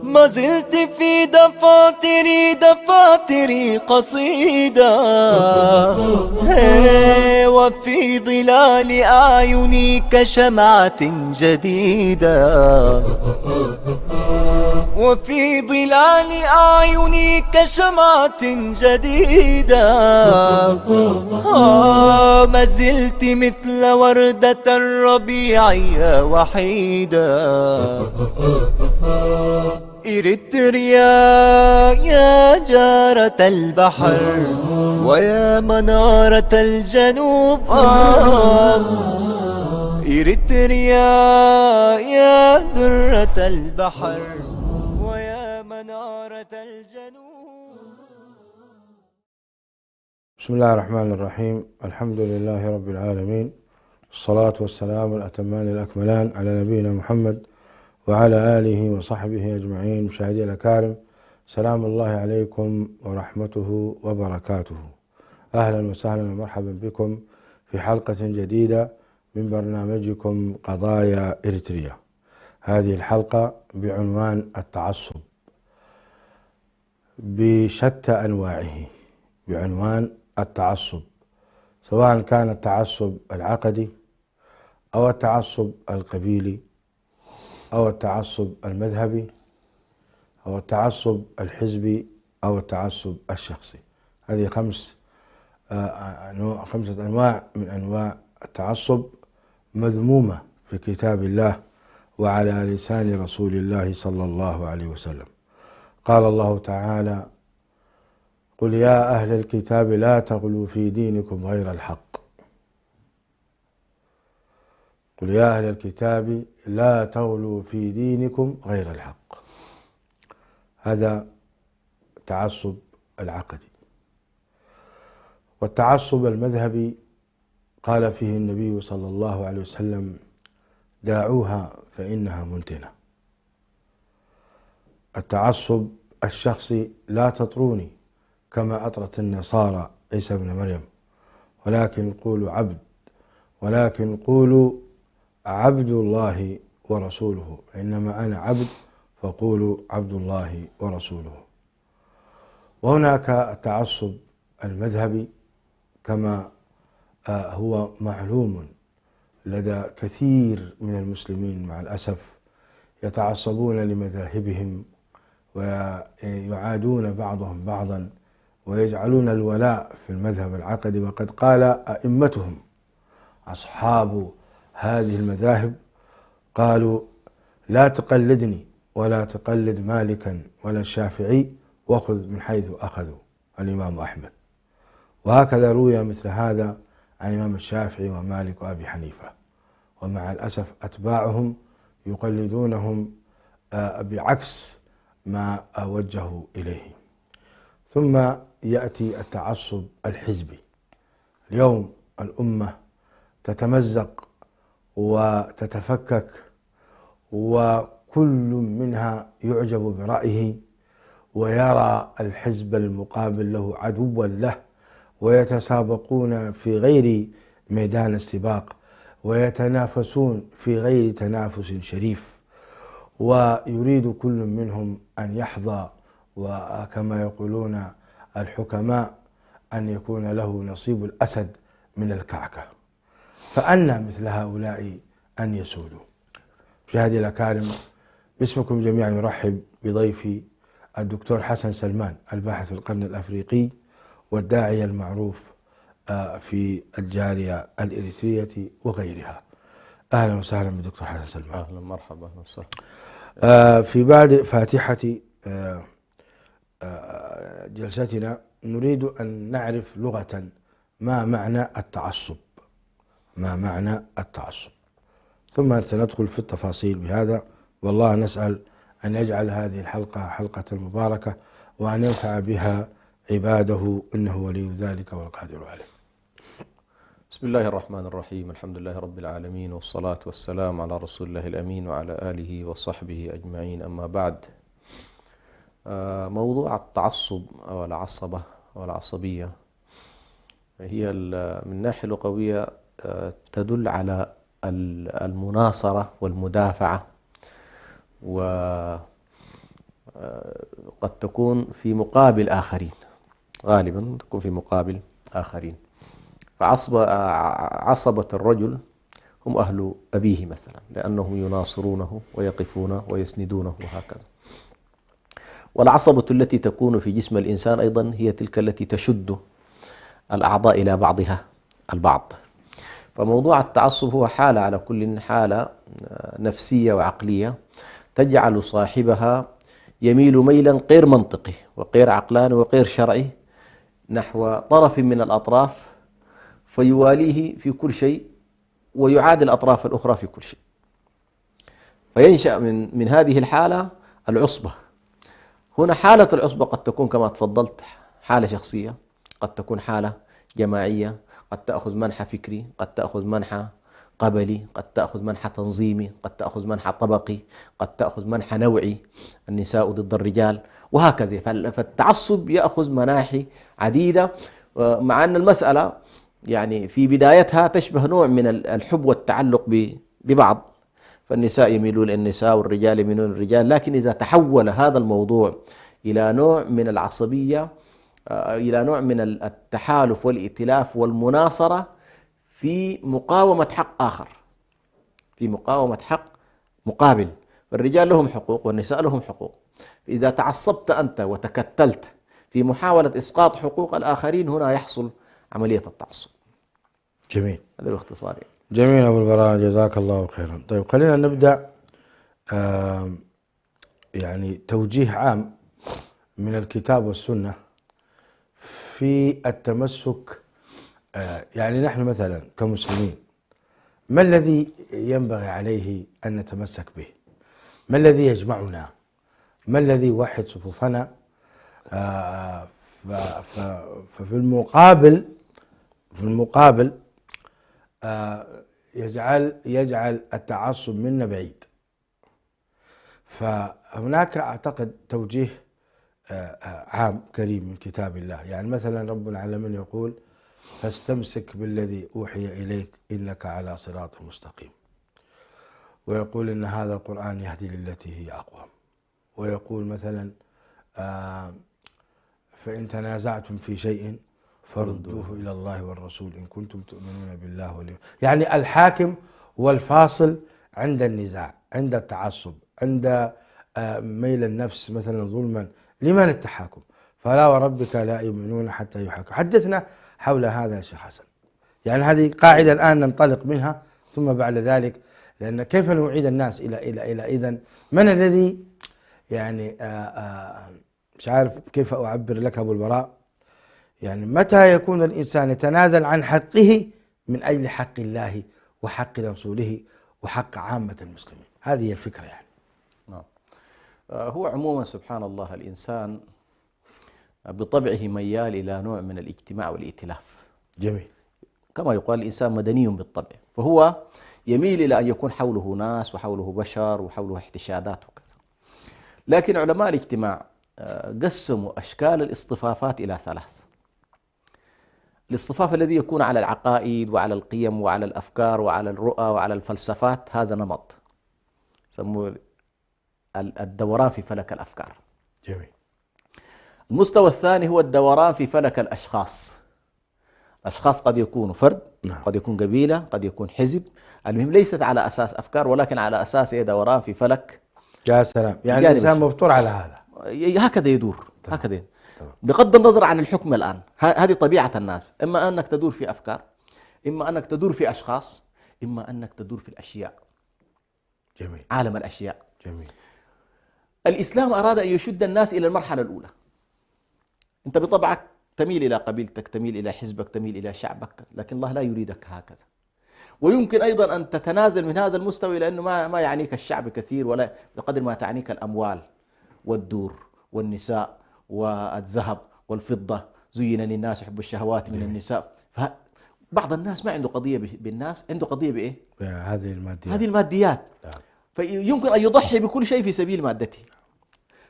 ما زلت في دفاتري قصيدة، وفي ظلال أعيني كشمعة جديدة، وفي ظلال أعيني كشمعة جديدة. ما زلت مثل وردة الربيع يا وحيدة. إريتريا يا جارة البحر ويا منارة الجنوب، إريتريا يا درة البحر ويا منارة الجنوب. بسم الله الرحمن الرحيم. الحمد لله رب العالمين، الصلاة والسلام الأتمان الأكملان على نبينا محمد وعلى آله وصحبه أجمعين. مشاهدي الأكارم، سلام الله عليكم ورحمته وبركاته. أهلا وسهلا ومرحبا بكم في حلقة جديدة من برنامجكم قضايا إريتريا. هذه الحلقة بعنوان التعصب بشتى أنواعه، بعنوان التعصب، سواء كان التعصب العقدي أو التعصب القبيلي أو التعصب المذهبي أو التعصب الحزبي أو التعصب الشخصي. هذه خمسة أنواع من أنواع التعصب مذمومة في كتاب الله وعلى لسان رسول الله صلى الله عليه وسلم. قال الله تعالى: قل يا أهل الكتاب لا تغلوا في دينكم غير الحق. قل يا أهل الكتاب لا تغلوا في دينكم غير الحق. هذا التعصب العقدي. والتعصب المذهبي قال فيه النبي صلى الله عليه وسلم: داعوها فإنها منتنة. التعصب الشخصي: لا تطروني كما أطرت النصارى عيسى بن مريم، ولكن قولوا عبد، ولكن قولوا عبد الله ورسوله، إنما أنا عبد فقولوا عبد الله ورسوله. وهناك التعصب المذهبي كما هو معلوم لدى كثير من المسلمين، مع الأسف يتعصبون لمذاهبهم ويعادون بعضهم بعضا ويجعلون الولاء في المذهب العقدي. وقد قال أئمتهم أصحاب هذه المذاهب، قالوا: لا تقلدني ولا تقلد مالكا ولا الشافعي، وخذ من حيث أخذوا الإمام أحمد. وهكذا روي مثل هذا عن الإمام الشافعي ومالك وأبي حنيفة. ومع الأسف أتباعهم يقلدونهم بعكس ما وجهوا إليه. ثم يأتي التعصب الحزبي. اليوم الأمة تتمزق وتتفكك، وكل منها يعجب برأيه ويرى الحزب المقابل له عدوا له، ويتسابقون في غير ميدان السباق، ويتنافسون في غير تنافس شريف، ويريد كل منهم أن يحظى، وكما يقولون الحكماء أن يكون له نصيب الأسد من الكعكة. فأنى مثل هؤلاء أن يسودوا. مشاهدي الأكارم، باسمكم جميعا نرحب بضيفي الدكتور حسن سلمان، الباحث في القرن الأفريقي والداعية المعروف في الجالية الإريترية وغيرها. أهلا وسهلا بالدكتور حسن سلمان. أهلا مرحبا، أهلا وسهلا. في بعد فاتحة جلستنا نريد أن نعرف لغة ما معنى التعصب، ما معنى التعصب، ثم سندخل في التفاصيل بهذا. والله نسأل أن يجعل هذه الحلقة حلقة مباركة وأن ينفع بها عباده، إنه ولي ذلك والقادر عليه. بسم الله الرحمن الرحيم. الحمد لله رب العالمين، والصلاة والسلام على رسول الله الأمين وعلى آله وصحبه أجمعين. أما بعد، موضوع التعصب أو العصبة أو العصبية هي من ناحية لغوية تدل على المناصرة والمدافعة وقد تكون في مقابل آخرين، غالبا تكون في مقابل آخرين. فعصبة الرجل هم أهل أبيه مثلا، لأنهم يناصرونه ويقفونه ويسندونه وهكذا. والعصبة التي تكون في جسم الإنسان أيضا هي تلك التي تشد الأعضاء إلى بعضها البعض. فموضوع التعصب هو حالة، على كل حالة نفسية وعقلية تجعل صاحبها يميل ميلا غير منطقي وغير عقلاني وغير شرعي نحو طرف من الأطراف، فيواليه في كل شيء ويعادي الأطراف الأخرى في كل شيء. فينشأ من هذه الحالة العصبة. هنا حالة العصبة قد تكون كما تفضلت حالة شخصية، قد تكون حالة جماعية، قد تأخذ منحى فكري، قد تأخذ منحى قبلي، قد تأخذ منحى تنظيمي، قد تأخذ منحى طبقي، قد تأخذ منحى نوعي، النساء ضد الرجال وهكذا. فالتعصب يأخذ مناحي عديدة، مع أن المسألة يعني في بدايتها تشبه نوع من الحب والتعلق ببعض، فالنساء يميلون للنساء والرجال يميلون للرجال. لكن إذا تحول هذا الموضوع إلى نوع من العصبية، إلى نوع من التحالف والائتلاف والمناصرة في مقاومة حق آخر، في مقاومة حق مقابل، فالرجال لهم حقوق والنساء لهم حقوق. إذا تعصبت أنت وتكتلت في محاولة إسقاط حقوق الآخرين، هنا يحصل عملية التعصب. جميل، هذا باختصار. جميل أبو البراء، جزاك الله خيرا. طيب خلينا نبدأ يعني توجيه عام من الكتاب والسنة في التمسك. يعني نحن مثلا كمسلمين ما الذي ينبغي عليه أن نتمسك به؟ ما الذي يجمعنا؟ ما الذي يوحد صفوفنا؟ ففي المقابل يجعل التعصب منا بعيد. فهناك أعتقد توجيه عام كريم من كتاب الله. يعني مثلا رب العالمين يقول: فاستمسك بالذي أوحي إليك إنك على صراط مستقيم. ويقول إن هذا القرآن يهدي للتي هي أقوم. ويقول مثلا: فإن تنازعتم في شيء فردوه إلى الله والرسول إن كنتم تؤمنون بالله واليوم. يعني الحاكم والفاصل عند النزاع، عند التعصب، عند ميل النفس مثلا ظلما، لمن التحاكم؟ فلا وربك لا يؤمنون حتى يحاكموا. حدثنا حول هذا يا شيخ حسن. يعني هذه قاعدة الآن ننطلق منها، ثم بعد ذلك، لأن كيف نعيد الناس إلى إذن من الذي يعني مش عارف كيف أعبر لك أبو البراء. يعني متى يكون الإنسان يتنازل عن حقه من أجل حق الله وحق رسوله وحق عامة المسلمين؟ هذه الفكرة يعني. نعم. هو عموما سبحان الله الإنسان بطبعه ميال إلى نوع من الاجتماع والائتلاف. جميل. كما يقال الإنسان مدني بالطبع، فهو يميل إلى أن يكون حوله ناس وحوله بشر وحوله احتشادات وكذا. لكن علماء الاجتماع قسموا أشكال الاصطفافات إلى ثلاث. الاصطفاف الذي يكون على العقائد وعلى القيم وعلى الأفكار وعلى الرؤى وعلى الفلسفات، هذا نمط يسموه الدوران في فلك الأفكار. جميل. المستوى الثاني هو الدوران في فلك الأشخاص. الأشخاص قد يكونوا فرد، نعم. قد يكون قبيلة، قد يكون حزب. المهم ليست على أساس أفكار، ولكن على أساس دوران في فلك. يا سلام، يعني الإنسان مفطور على هذا، هكذا يدور. تمام. هكذا تمام. بغض النظر عن الحكم الآن، هذه طبيعة الناس، إما أنك تدور في أفكار، إما أنك تدور في أشخاص، إما أنك تدور في الأشياء. جميل. عالم الأشياء. جميل. الإسلام أراد أن يشد الناس إلى المرحلة الأولى. أنت بطبعك تميل إلى قبيلتك، تميل إلى حزبك، تميل إلى شعبك، لكن الله لا يريدك هكذا. ويمكن أيضا أن تتنازل من هذا المستوى، لأنه ما يعنيك الشعب كثير، ولا بقدر ما تعنيك الأموال والدور والنساء والذهب والفضة. زين للناس حب الشهوات من النساء. بعض الناس ما عنده قضية بالناس، عنده قضية بإيه؟ هذه الماديات. هذه الماديات. نعم. فيمكن أن يضحي بكل شيء في سبيل مادته.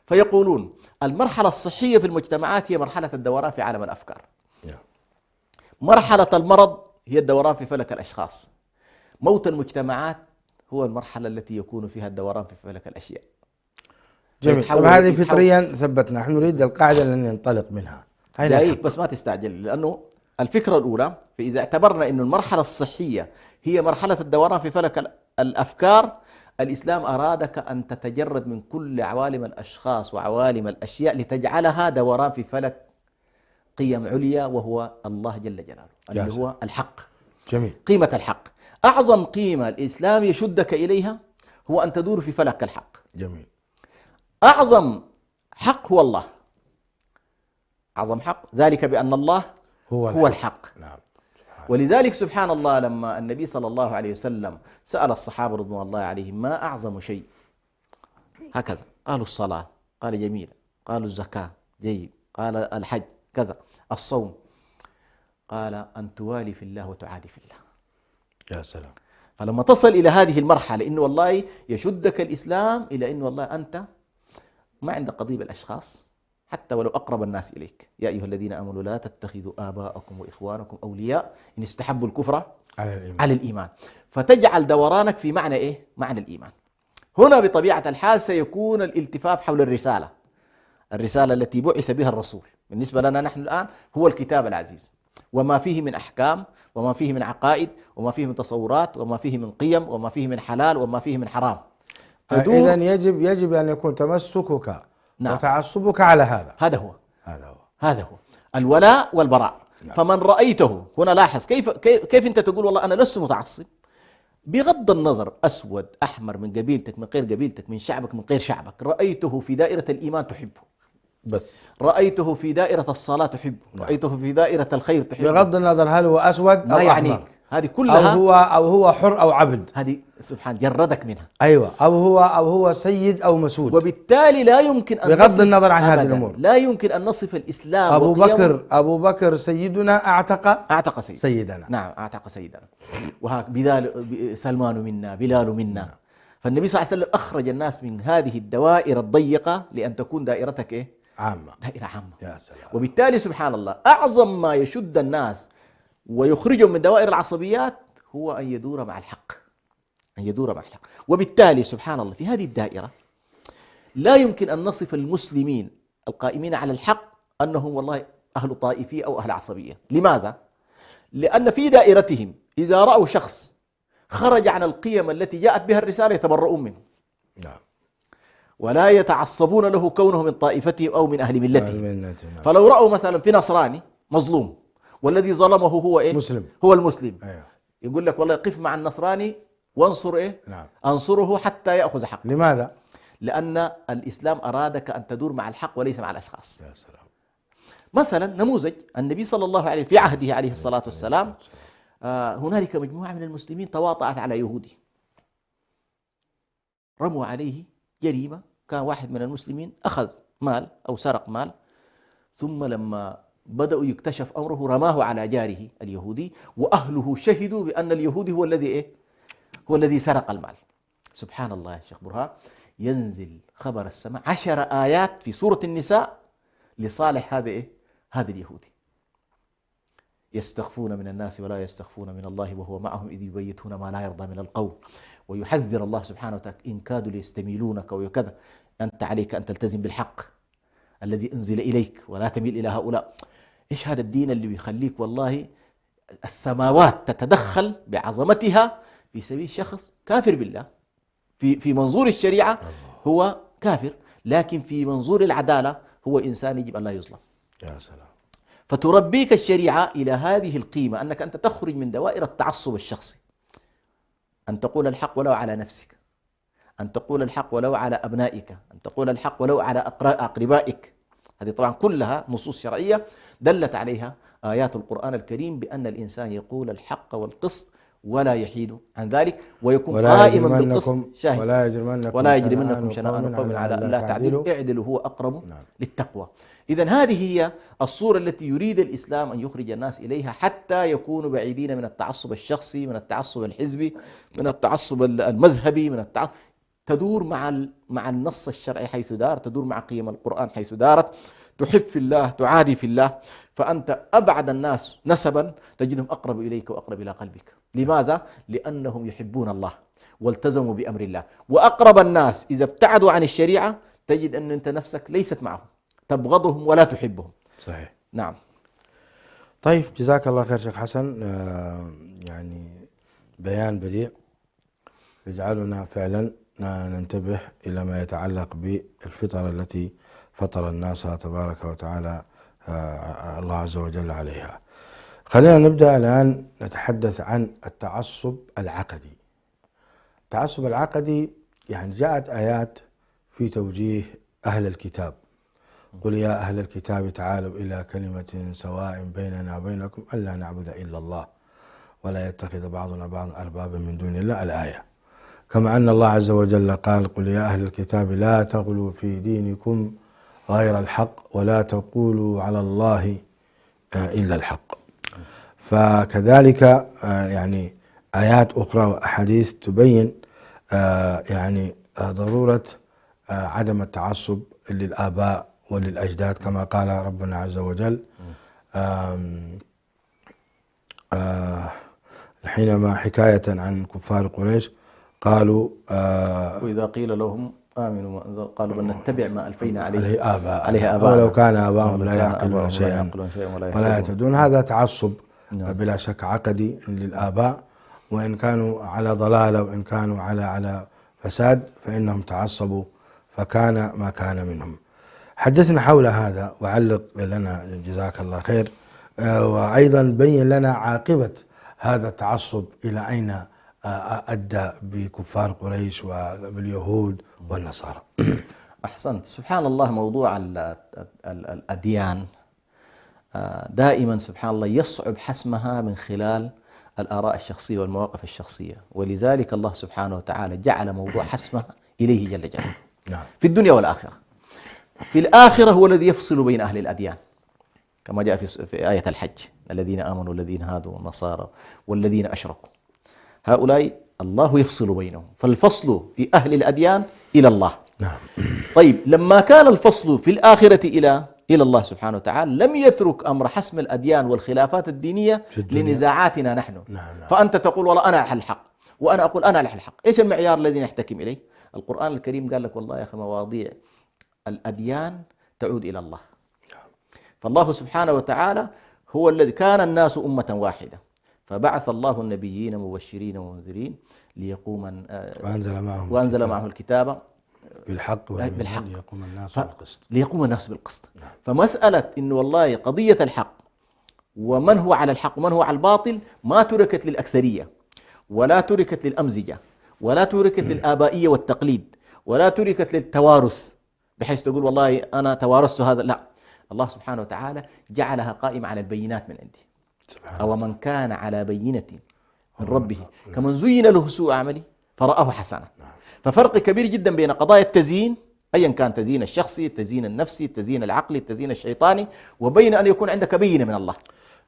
فيقولون المرحلة الصحية في المجتمعات هي مرحلة الدوران في عالم الأفكار. نعم. مرحلة المرض هي الدوران في فلك الأشخاص. موت المجتمعات هو المرحلة التي يكون فيها الدوران في فلك الأشياء. جميل. يتحول- طب هذه يتحول- فطريا ثبتنا، نحن نريد القاعدة لن ننطلق منها. هذه دقيق الحق. بس ما تستعجل، لأنه الفكرة الأولى، فإذا اعتبرنا أن المرحلة الصحية هي مرحلة الدوران في فلك الأفكار، الإسلام أرادك أن تتجرد من كل عوالم الأشخاص وعوالم الأشياء لتجعلها دوران في فلك قيم عليا، وهو الله جل جلاله اللي سلام. هو الحق. جميل. قيمة الحق، أعظم قيمة الإسلام يشدك إليها هو أن تدور في فلك الحق. جميل. أعظم حق هو الله، أعظم حق، ذلك بأن الله هو الحق. نعم. ولذلك سبحان الله لما النبي صلى الله عليه وسلم سأل الصحابة رضوان الله عليهم ما أعظم شيء، هكذا قالوا الصلاة، قال جميل، قالوا الزكاة جيد، قال الحج كذا، الصوم، قال أن توالي في الله وتعادي في الله. يا سلام. فلما تصل إلى هذه المرحلة إنه والله يشدك الإسلام إلى إنه والله أنت ما عندك قضية بالأشخاص حتى ولو أقرب الناس إليك، يا أيها الذين آمنوا لا تتخذوا آباءكم وإخوانكم أولياء إن استحبوا الكفر على الإيمان. فتجعل دورانك في معنى إيه؟ معنى الإيمان. هنا بطبيعة الحال سيكون الالتفاف حول الرسالة، الرسالة التي بعث بها الرسول. بالنسبة لنا نحن الآن هو الكتاب العزيز، وما فيه من أحكام، وما فيه من عقائد، وما فيه من تصورات، وما فيه من قيم، وما فيه من حلال، وما فيه من حرام. إذن يجب أن يكون تمسكك نعم. وتعصبك على هذا. هذا هو الولاء والبراء. نعم. فمن رأيته هنا لاحظ كيف أنت تقول والله أنا لست متعصب، بغض النظر أسود أحمر، من قبيلتك من غير قبيلتك، من شعبك من غير شعبك، رأيته في دائرة الإيمان تحبه، بس رأيته في دائرة الصلاة تحبه، نعم. رأيته في دائرة الخير تحبه، بغض النظر هل هو أسود ما أو يعنيك أحمر، هذه كلها، أو هو حر أو عبد، هذه سبحان جردك منها. أيوة، أو هو سيد أو مسود. وبالتالي لا يمكن أن بغض النظر عن هذه الأمور لا يمكن أن نصف الإسلام أبو بكر سيدنا أعتق سيدنا. نعم أعتق سيدنا، وهك سلمان منا، بلال منا. فالنبي صلى الله عليه وسلم أخرج الناس من هذه الدوائر الضيقة لأن تكون دائرتك إيه؟ عامة، دائرة عامة. يا سلام. وبالتالي سبحان الله أعظم ما يشد الناس ويخرجهم من دوائر العصبيات هو أن يدور مع الحق، أن يدور مع الحق. وبالتالي سبحان الله في هذه الدائرة لا يمكن أن نصف المسلمين القائمين على الحق أنهم والله أهل طائفية أو أهل عصبية. لماذا؟ لأن في دائرتهم إذا رأوا شخص خرج عن القيم التي جاءت بها الرسالة يتبرؤون منه، نعم. ولا يتعصبون له كونه من طائفتهم أو من أهل ملته. نعم. فلو رأوا مثلا في نصراني مظلوم والذي ظلمه هو إيه؟ مسلم. هو المسلم. أيوة. يقول لك والله قف مع النصراني وانصر إيه؟ نعم. أنصره حتى يأخذ حقه. لماذا؟ لأن الإسلام أرادك أن تدور مع الحق وليس مع الأشخاص. يا سلام. مثلا نموذج النبي صلى الله عليه في عهده عليه الصلاة والسلام، هنالك مجموعة من المسلمين تواطأت على يهودي، رموا عليه جريمة، كان واحد من المسلمين أخذ مال أو سرق مال، ثم لما بدأوا يكتشف أمره رماه على جاره اليهودي، وأهله شهدوا بأن اليهودي هو الذي إيه؟ هو الذي سرق المال. سبحان الله يا شيخ برهان، ينزل خبر السماء 10 آيات في سورة النساء لصالح هذا إيه؟ هذا اليهودي. يستخفون من الناس ولا يستخفون من الله وهو معهم إذ يبيتون ما لا يرضى من القول، ويحذر الله سبحانه وتعالى إن كادوا ليستميلونك وكذا، أنت عليك أن تلتزم بالحق الذي أنزل إليك ولا تميل إلى هؤلاء. إيش هذا الدين اللي بيخليك والله السماوات تتدخل بعظمتها في سبيل شخص كافر بالله؟ في منظور الشريعة هو كافر، لكن في منظور العدالة هو إنسان يجب أن لا يظلم. يا سلام. فتربيك الشريعة إلى هذه القيمة، أنك أنت تخرج من دوائر التعصب الشخصي، أن تقول الحق ولو على نفسك، أن تقول الحق ولو على أبنائك، أن تقول الحق ولو على أقربائك. هذه طبعا كلها نصوص شرعية دلت عليها آيات القرآن الكريم بأن الإنسان يقول الحق والقسط ولا يحيد عن ذلك، ويكون قائما بالقسط. شاهد ولا يجرمنكم شنآن قوم على ألا تعدلوا اعدلوا هو أقرب للتقوى. إذن هذه هي الصورة التي يريد الإسلام أن يخرج الناس إليها حتى يكونوا بعيدين من التعصب الشخصي، من التعصب الحزبي، من التعصب المذهبي، من التعصب. تدور مع النص الشرعي حيث دار، تدور مع قيم القرآن حيث دارت، تحب في الله تعادي في الله، فأنت أبعد الناس نسبا تجدهم أقرب إليك وأقرب إلى قلبك. لماذا؟ لأنهم يحبون الله والتزموا بأمر الله. وأقرب الناس إذا ابتعدوا عن الشريعة تجد أن أنت نفسك ليست معهم، تبغضهم ولا تحبهم. صحيح. نعم. طيب، جزاك الله خير شيخ حسن. يعني بيان بديع يجعلنا فعلا ننتبه إلى ما يتعلق بالفطرة التي فطر الناس تبارك وتعالى الله عز وجل عليها. خلينا نبدأ الآن نتحدث عن التعصب العقدي. التعصب العقدي يعني جاءت آيات في توجيه أهل الكتاب: قل يا أهل الكتاب تعالوا إلى كلمة سواء بيننا وبينكم ألا نعبد إلا الله ولا يتخذ بعضنا بعضا أربابا من دون الله، الآية. كما أن الله عز وجل قال: قل يا أهل الكتاب لا تغلوا في دينكم غير الحق ولا تقولوا على الله إلا الحق. فكذلك يعني آيات أخرى وأحاديث تبين يعني ضرورة عدم التعصب للآباء وللأجداد، كما قال ربنا عز وجل حينما حكاية عن كفار قريش قالوا وإذا قيل لهم آمنوا ما أنزل قالوا بل نتبع ما ألفينا عليه آباء ولو كان آباءهم لا يعقلون شيئا ولا يهتدون. هذا تعصب بلا شك عقدي للآباء، وإن كانوا على ضلالة وإن كانوا على فساد فإنهم تعصبوا فكان ما كان منهم. حدثنا حول هذا وعلق لنا جزاك الله خير، وأيضا بين لنا عاقبة هذا التعصب إلى أين أدى بكفار قريش وباليهود والنصارى. أحسنت. سبحان الله، موضوع الأديان دائما سبحان الله يصعب حسمها من خلال الآراء الشخصية والمواقف الشخصية، ولذلك الله سبحانه وتعالى جعل موضوع حسمها إليه جل جلاله. نعم. في الدنيا والآخرة. في الآخرة هو الذي يفصل بين أهل الأديان، كما جاء في آية الحج: الذين آمنوا والذين هادوا والنصارى والذين أشركوا، هؤلاء الله يفصل بينهم. فالفصل في أهل الأديان إلى الله. نعم. طيب، لما كان الفصل في الآخرة إلى الله سبحانه وتعالى لم يترك أمر حسم الأديان والخلافات الدينية لنزاعاتنا نحن. نعم. فأنت تقول والله أنا على الحق وأنا أقول أنا على الحق. إيش المعيار الذي نحتكم إليه؟ القرآن الكريم قال لك والله يا أخي مواضيع الأديان تعود إلى الله. فالله سبحانه وتعالى هو الذي كان الناس أمة واحدة فبعث الله النبيين مبشرين ومنذرين ليقوم وأنزل معه الكتاب بالحق ليقوم الناس بالقسط. ليقوم الناس بالقسط. فمسألة إنه والله قضية الحق ومن هو على الحق ومن هو على الباطل ما تركت للأكثرية ولا تركت للأمزجة ولا تركت للآبائية والتقليد ولا تركت للتوارث بحيث تقول والله أنا توارثت هذا. لا، الله سبحانه وتعالى جعلها قائمة على البينات من عنده. أو من كان على بينة من ربه كمن زين له سوء عمله فرآه حسنة. ففرق كبير جدا بين قضايا التزيين أيا كان، التزيين الشخصي، التزيين النفسي، التزيين العقلي، التزيين الشيطاني، وبين أن يكون عندك بينة من الله.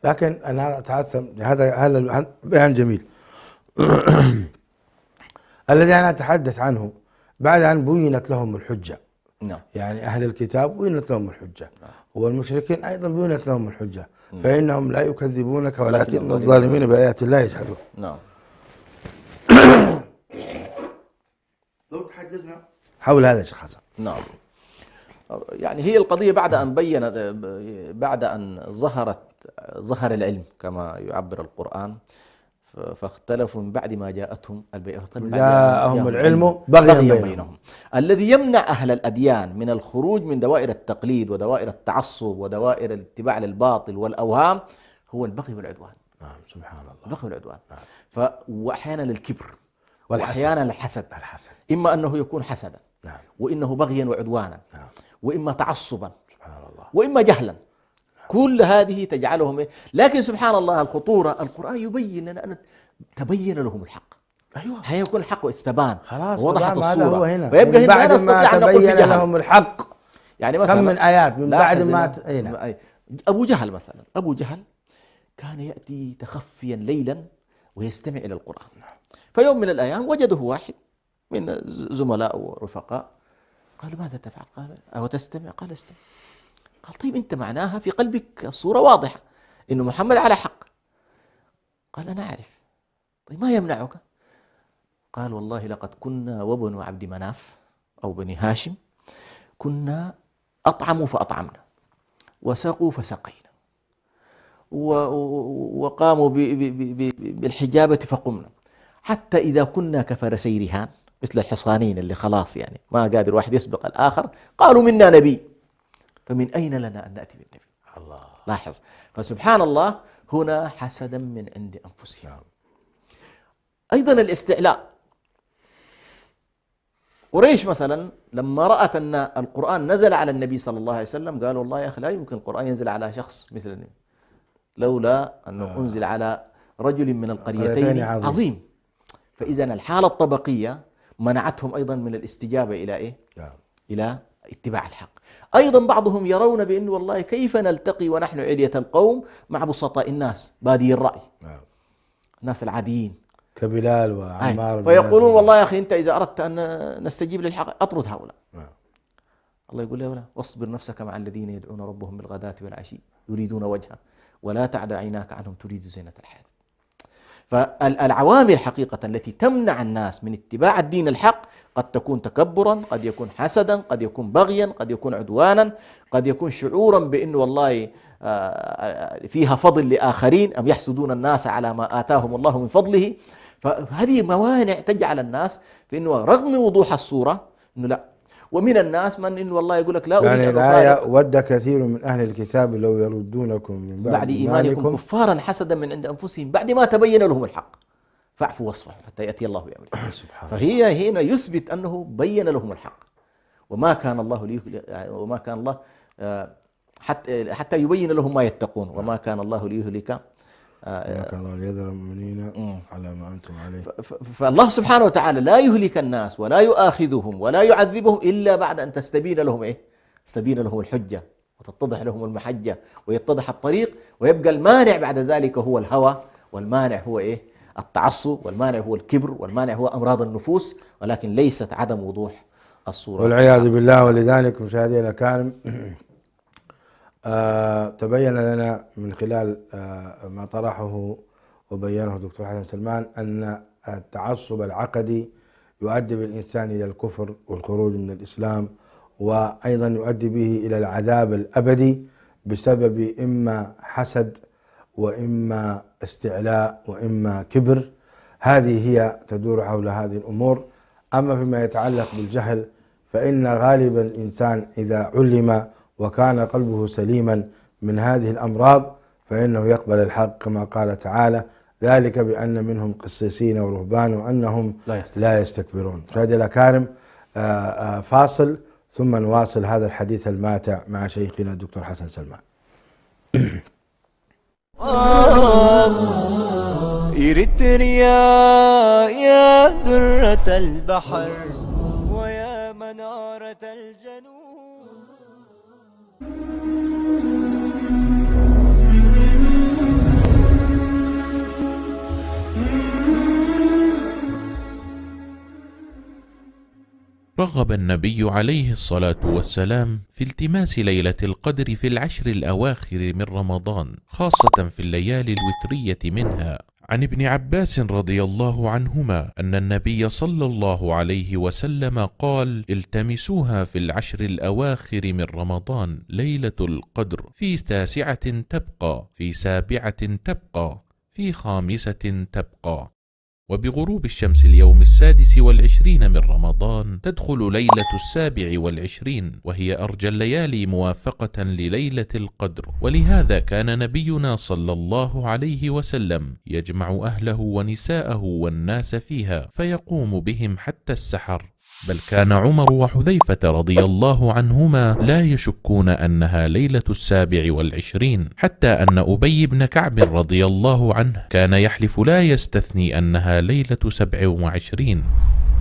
لكن أنا أتعثم هذا بيان جميل الذي أنا أتحدث عنه بعد أن بينت لهم الحجة. نعم. يعني أهل الكتاب بينت لهم الحجة، والمشركين أيضا بينت لهم الحجة، فإنهم لا يكذبونك ولكن الظالمين بآيات الله يجحدون. نعم. لو تحدثنا حول هذا شيخ حسن. نعم. يعني هي القضية بعد أن ظهر العلم كما يعبر القرآن، فاختلفوا من بعد ما جاءتهم جاءهم العلم بغيا بينهم. الذي يمنع أهل الأديان من الخروج من دوائر التقليد ودوائر التعصب ودوائر الاتباع للباطل والأوهام هو البغي والعدوان. نعم، سبحان الله. البغي والعدوان. نعم. وأحيانا للكبر والحسد. وأحيانا الحسد. إما أنه يكون حسدا. نعم. وإنه بغيا وعدوانا. نعم. وإما تعصبا. سبحان الله. وإما جهلا. كل هذه تجعلهم لكن سبحان الله الخطورة، القرآن يبين لنا أن تبين لهم الحق. أيوة. حيكون الحق واستبان خلاص ووضحت هذا هو الصورة. هنا. فيبقى هنا بعد لا نستطيع أن نقول في جهل لهم الحق. يعني مثلا كم من آيات من بعد ما أبو جهل مثلا، أبو جهل كان يأتي تخفيا ليلا ويستمع إلى القرآن. فيوم من الأيام وجده واحد من زملاء ورفقاء قالوا ماذا تفعل؟ قال أو تستمع؟ قال استمع. قال طيب أنت معناها في قلبك الصورة واضحة إنه محمد على حق. قال أنا أعرف. طيب ما يمنعك؟ قال والله لقد كنا وبنو عبد مناف أو بني هاشم كنا أطعموا فأطعمنا وسقوا فسقينا وقاموا بالحجابة فقمنا، حتى إذا كنا كفرسي رهان مثل الحصانين اللي خلاص يعني ما قادر واحد يسبق الآخر، قالوا منا نبي، فمن أين لنا أن نأتي بالنبي؟ الله، لاحظ، فسبحان الله هنا حسدا من عند أنفسهم. أيضا الاستعلاء، قريش مثلا لما رأت أن القرآن نزل على النبي صلى الله عليه وسلم قالوا والله يا أخي لا يمكن القرآن ينزل على شخص مثل النبي، لولا أنه أنزل على رجل من القريتين عظيم. فإذا الحالة الطبقية منعتهم أيضا من الاستجابة إلى إيه؟ إلى اتباع الحق. أيضا بعضهم يرون بأن والله كيف نلتقي ونحن علية القوم مع بسطاء الناس بادي الرأي، الناس العاديين كبلال وعمار، فيقولون والله يا أخي أنت إذا أردت أن نستجيب للحق أطرد هؤلاء. الله يقول له واصبر نفسك مع الذين يدعون ربهم بالغداة والعشي يريدون وجهه ولا تعد عيناك عنهم تريد زينة الحياة. فالعوامل حقيقة التي تمنع الناس من اتباع الدين الحق قد تكون تكبرا، قد يكون حسدا، قد يكون بغيا، قد يكون عدوانا، قد يكون شعورا بأن والله فيها فضل لآخرين، أم يحسدون الناس على ما آتاهم الله من فضله. فهذه موانع تجعل الناس بأنه رغم وضوح الصورة أنه لا. ومن الناس من إنه والله يقول لك لا أريد يعني الآية ود كثير من أهل الكتاب لو يردونكم من بعد إيمانكم كفارا حسدا من عند أنفسهم بعد ما تبين لهم الحق فاعفوا واصفحوا حتى يأتي الله بأمره. فهي هنا يثبت أنه بين لهم الحق، وما كان الله حتى يبين لهم ما يتقون، وما كان الله ليهلك ما كان الله ليذر المؤمنين على ما أنتم عليه. فالله سبحانه وتعالى لا يهلك الناس ولا يؤاخذهم ولا يعذبهم إلا بعد أن تستبين لهم تستبين لهم الحجة وتتضح لهم المحجة ويتضح الطريق، ويبقى المانع بعد ذلك هو الهوى، والمانع هو التعصب، والمانع هو الكبر، والمانع هو أمراض النفوس، ولكن ليست عدم وضوح الصورة والعياذ بالله. ولذلك مشاهدينا الكرام تبين لنا من خلال ما طرحه وبينه دكتور حسن سلمان أن التعصب العقدي يؤدي بالإنسان إلى الكفر والخروج من الإسلام، وأيضا يؤدي به إلى العذاب الأبدي بسبب إما حسد وإما استعلاء وإما كبر. هذه هي تدور حول هذه الأمور. أما فيما يتعلق بالجهل فإن غالب الإنسان إذا علم وكان قلبه سليما من هذه الأمراض فإنه يقبل الحق كما قال تعالى ذلك بأن منهم قسيسين ورهبان وأنهم لا يستكبرون. مشاهدينا الأكارم فاصل ثم نواصل هذا الحديث الماتع مع شيخنا الدكتور حسن سلمان. إريتريا يا درة البحر ويا منارة الجنوب. رغب النبي عليه الصلاة والسلام في التماس ليلة القدر في العشر الأواخر من رمضان، خاصة في الليالي الوترية منها. عن ابن عباس رضي الله عنهما أن النبي صلى الله عليه وسلم قال: التمسوها في العشر الأواخر من رمضان ليلة القدر، في 9 تبقى، في 7 تبقى، في 5 تبقى. وبغروب الشمس اليوم 26 من رمضان تدخل ليلة 27، وهي أرجى الليالي موافقة لليلة القدر. ولهذا كان نبينا صلى الله عليه وسلم يجمع أهله ونساءه والناس فيها فيقوم بهم حتى السحر، بل كان عمر وحذيفة رضي الله عنهما لا يشكون أنها ليلة 27، حتى أن أبي بن كعب رضي الله عنه كان يحلف لا يستثني أنها ليلة 27.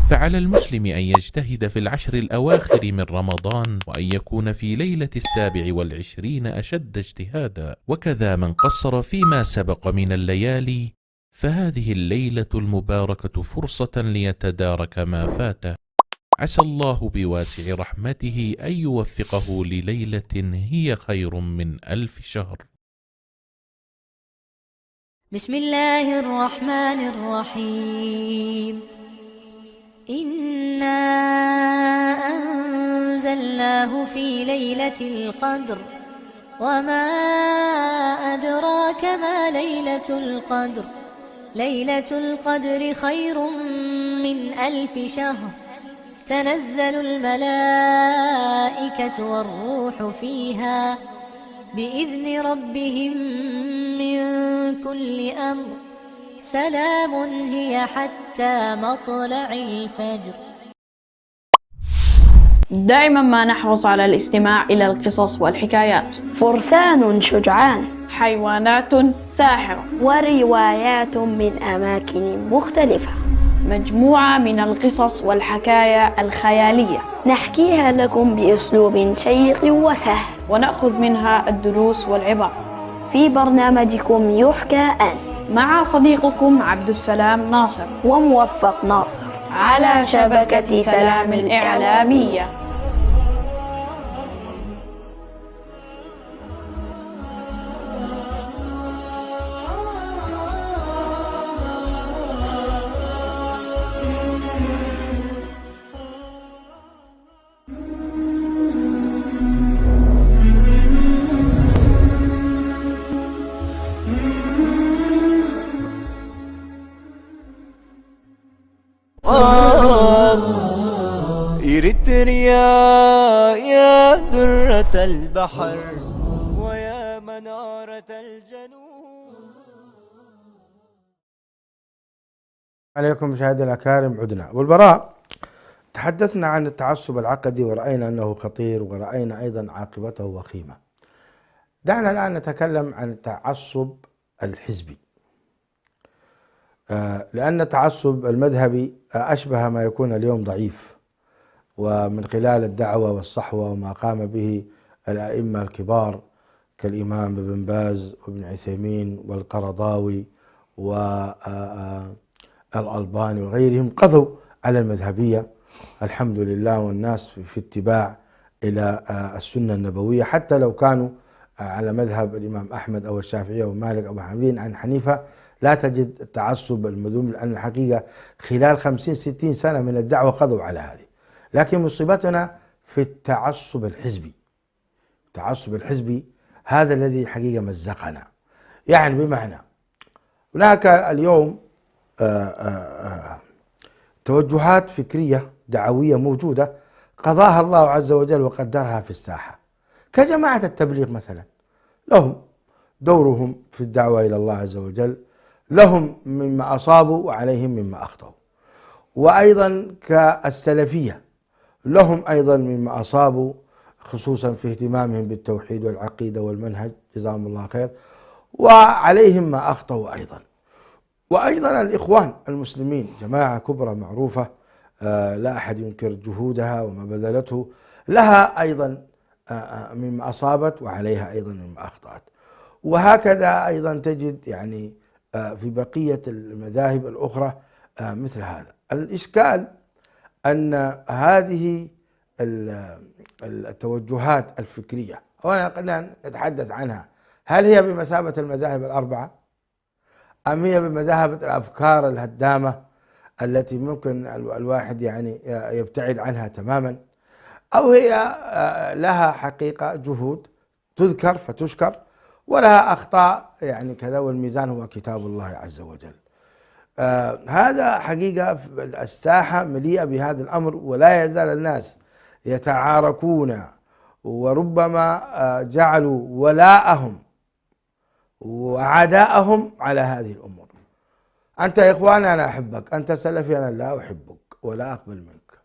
فعلى المسلم أن يجتهد في العشر الأواخر من رمضان، وأن يكون في ليلة 27 أشد اجتهادا. وكذا من قصر فيما سبق من الليالي، فهذه الليلة المباركة فرصة ليتدارك ما فاته. عسى الله بواسع رحمته أن يوفقه لليلة هي خير من 1000 شهر. بسم الله الرحمن الرحيم. إنا أنزلناه في ليلة القدر وما أدراك ما ليلة القدر ليلة القدر خير من 1000 شهر تنزل الملائكة والروح فيها بإذن ربهم من كل أمر سلام هي حتى مطلع الفجر. دائما ما نحرص على الاستماع إلى القصص والحكايات. فرسان شجعان، حيوانات ساحرة، وروايات من أماكن مختلفة، مجموعة من القصص والحكايا الخيالية نحكيها لكم بأسلوب شيق وسهل، ونأخذ منها الدروس والعبر في برنامجكم يحكى أن، مع صديقكم عبد السلام ناصر وموفق ناصر، على شبكة سلام الإعلامية. إريتريا يا درة البحر ويا منارة الجنوب. عليكم مشاهدينا الأكارم، عدنا والبراء. تحدثنا عن التعصب العقدي ورأينا أنه خطير، ورأينا أيضا عاقبته وخيمة. دعنا الآن نتكلم عن التعصب الحزبي، لأن التعصب المذهبي أشبه ما يكون اليوم ضعيف، ومن خلال الدعوة والصحوة وما قام به الأئمة الكبار كالإمام ابن باز وابن عثيمين والقرضاوي والألباني وغيرهم، قضوا على المذهبية الحمد لله، والناس في اتباع إلى السنة النبوية، حتى لو كانوا على مذهب الإمام أحمد أو الشافعي أو مالك أو عن حنيفة. لا تجد التعصب المذموم، لأن الحقيقة خلال 50-60 سنة من الدعوة قضوا على هذه. لكن مصيبتنا في التعصب الحزبي. التعصب الحزبي هذا الذي حقيقة مزقنا، يعني بمعنى هناك اليوم توجهات فكرية دعوية موجودة قضاها الله عز وجل وقدرها في الساحة، كجماعة التبليغ مثلا، لهم دورهم في الدعوة إلى الله عز وجل، لهم مما أصابوا وعليهم مما أخطأوا. وأيضا كالسلفية لهم أيضا مما أصابوا، خصوصا في اهتمامهم بالتوحيد والعقيدة والمنهج، جزاهم الله خير، وعليهم ما أخطأوا أيضا. وأيضا الإخوان المسلمين جماعة كبرى معروفة، لا أحد ينكر جهودها وما بذلته، لها أيضا مما أصابت وعليها أيضا مما أخطأت. وهكذا أيضا تجد يعني في بقية المذاهب الأخرى مثل هذا. الإشكال أن هذه التوجهات الفكرية، وأنا نتحدث عنها، هل هي بمثابة المذاهب الأربعة، أم هي بمثابة الأفكار الهدامة التي ممكن الواحد يعني يبتعد عنها تماما، أو هي لها حقيقة جهود تذكر فتشكر، ولها أخطاء يعني كذا، والميزان هو كتاب الله عز وجل. هذا حقيقة الساحة مليئة بهذا الأمر، ولا يزال الناس يتعاركون، وربما جعلوا ولاءهم وعداءهم على هذه الأمور. أنت يا إخوان أنا أحبك، أنت سلفي أنا لا أحبك ولا أقبل منك.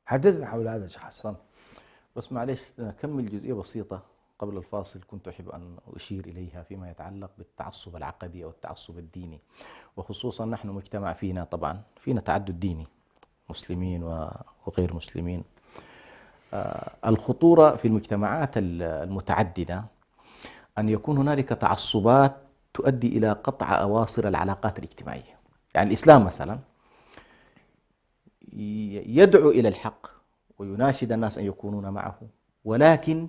حدثنا حول هذا الشيء حسن. بس معلش نكمل جزئية بسيطة قبل الفاصل كنت أحب أن أشير إليها فيما يتعلق بالتعصب العقدي أو التعصب الديني، وخصوصا نحن مجتمع فينا طبعا فينا تعدد ديني، مسلمين وغير مسلمين. الخطورة في المجتمعات المتعددة أن يكون هنالك تعصبات تؤدي إلى قطع أواصر العلاقات الاجتماعية. يعني الإسلام مثلا يدعو إلى الحق ويناشد الناس أن يكونون معه، ولكن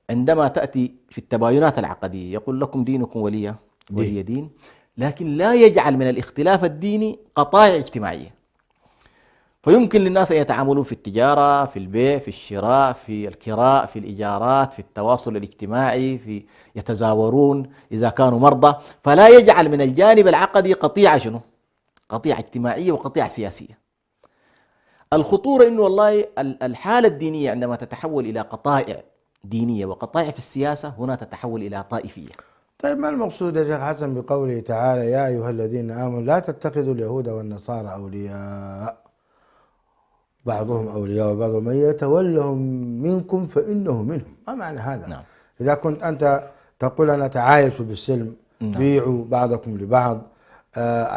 عندما تأتي في التباينات العقدية يقول لكم دينكم ولي دين، لكن لا يجعل من الاختلاف الديني قطايع اجتماعية. فيمكن للناس أن يتعاملون في التجارة، في البيع، في الشراء، في الكراء، في الإيجارات، في التواصل الاجتماعي، في يتزاورون إذا كانوا مرضى، فلا يجعل من الجانب العقدي قطيعة شنو؟ قطيعة اجتماعية وقطيعة سياسية. الخطورة إنه والله الحالة الدينية عندما تتحول إلى قطائع دينية وقطائع في السياسة، هنا تتحول إلى طائفية. طيب ما المقصود يا شيخ حسن بقوله تعالى يا أيها الذين آمنوا لا تتخذوا اليهود والنصارى أولياء بعضهم أولياء وبعض من يتولهم منكم فإنه منهم؟ ما معنى هذا؟ نعم. إذا كنت أنت تقول أنا تعايش بالسلم، نعم. بيعوا بعضكم لبعض،